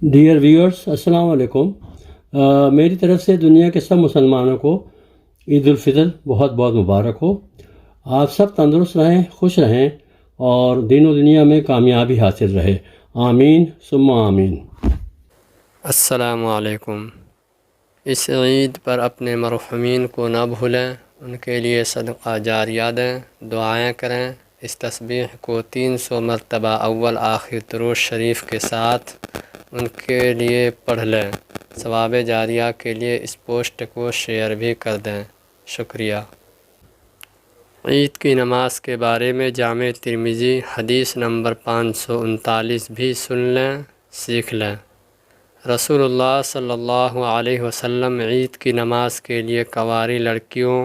Dear viewers, السلام علیکم۔ میری طرف سے دنیا کے سب مسلمانوں کو عید الفطر بہت بہت مبارک ہو۔ آپ سب تندرست رہیں، خوش رہیں اور دین و دنیا میں کامیابی حاصل رہے۔ آمین ثم آمین۔ السلام علیکم۔ اس عید پر اپنے مرحومین کو نہ بھولیں، ان کے لیے صدقہ جاریہ دیں، دعائیں کریں۔ اس تسبیح کو 300 مرتبہ اول آخر درود شریف کے ساتھ ان کے لیے پڑھ لیں۔ ثواب جاریہ کے لیے اس پوسٹ کو شیئر بھی کر دیں۔ شکریہ۔ عید کی نماز کے بارے میں جامع ترمذی حدیث نمبر 539 بھی سن لیں، سیکھ لیں۔ رسول اللہ صلی اللہ علیہ وسلم عید کی نماز کے لیے کنواری لڑکیوں،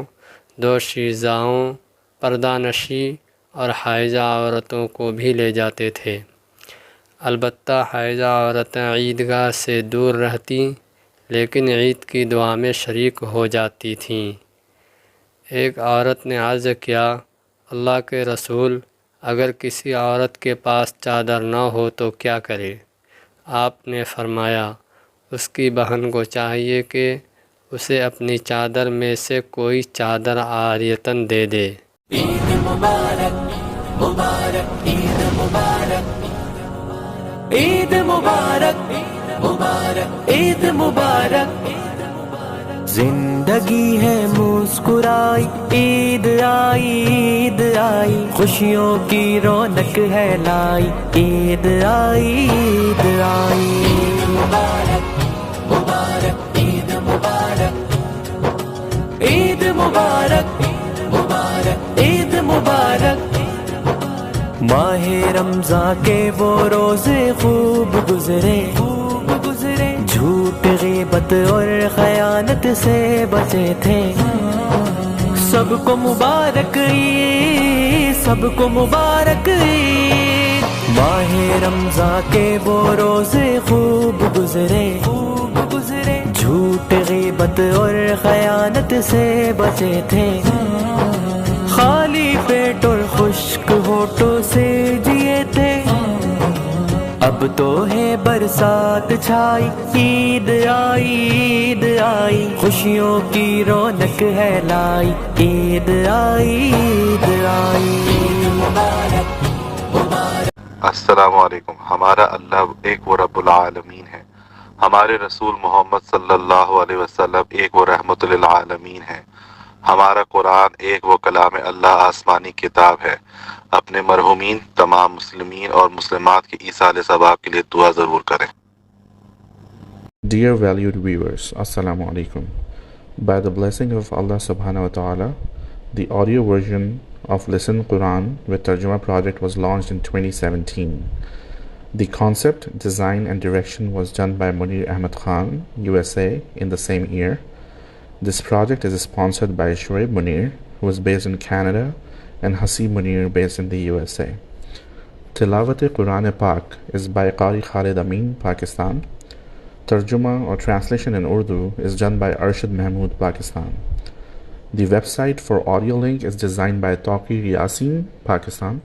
دوشیزاؤں، پردہ نشی اور حائضہ عورتوں کو بھی لے جاتے تھے۔ البتہ حائضہ عورتیں عیدگاہ سے دور رہتیں لیکن عید کی دعا میں شریک ہو جاتی تھیں۔ ایک عورت نے عرض کیا، اللہ کے رسول، اگر کسی عورت کے پاس چادر نہ ہو تو کیا کرے؟ آپ نے فرمایا، اس کی بہن کو چاہیے کہ اسے اپنی چادر میں سے کوئی چادر عاریۃً دے دے۔ عید مبارک مبارک عید مبارک، عید مبارک مبارک عید مبارک۔ زندگی ہے مسکرائی، عید آئی عید آئی، خوشیوں کی رونق ہے لائی، عید آئی عید آئی۔ عید مبارک مبارک عید مبارک، عید مبارک مبارک عید مبارک۔ ماہ رمضان کے وہ روزے خوب گزرے، جھوٹ غیبت اور خیانت سے بچے تھے۔ سب کو مبارک عید، سب کو مبارک عید۔ ماہ رمضان کے وہ روزے خوب گزرے، جھوٹ غیبت اور خیانت سے بچے تھے۔ خالی پیٹ اور خشک ہونٹوں سے جیے تھے، اب تو ہے برسات چھائی، عید آئی عید آئی، خوشیوں کی رونق ہے لائی، عید آئی عید آئی۔ السلام علیکم۔ ہمارا اللہ ایک وہ رب العالمین ہے، ہمارے رسول محمد صلی اللہ علیہ وسلم ایک وہ رحمت للعالمین ہے، ہمارا قرآن ایک وہ کلام اللہ آسمانی کتاب ہے۔ اپنے مرحومین تمام مسلمین اور مسلمات کی ایصال ثواب کے لیے دعا ضرور کریں۔ Dear valued viewers, Assalamu alaikum. By the blessing of Allah subhanahu wa ta'ala, the audio version of Listen Quran with Tarjuma project was launched in 2017. The concept, design and direction was done by Munir Ahmed Khan, USA in the same year. This project is sponsored by Shoaib Munir, who is based in Canada, and Hasib Munir based in the USA. Tilawat Quran Pak is by Qari Khalid Amin, Pakistan. Tarjuma or translation in Urdu is done by Arshad Mahmood, Pakistan. The website for audio link is designed by Taqi Yasin, Pakistan.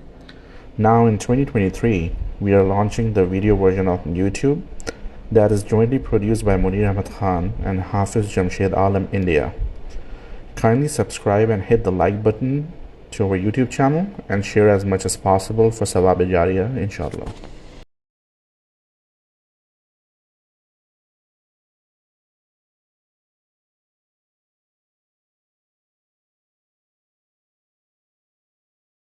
Now in 2023, we are launching the video version of YouTube that is jointly produced by Munir Ahmed Khan and Hafiz Jamshed Alam, India. Kindly subscribe and hit the like button to our YouTube channel and share as much as possible for Sawab Jariyah, inshallah.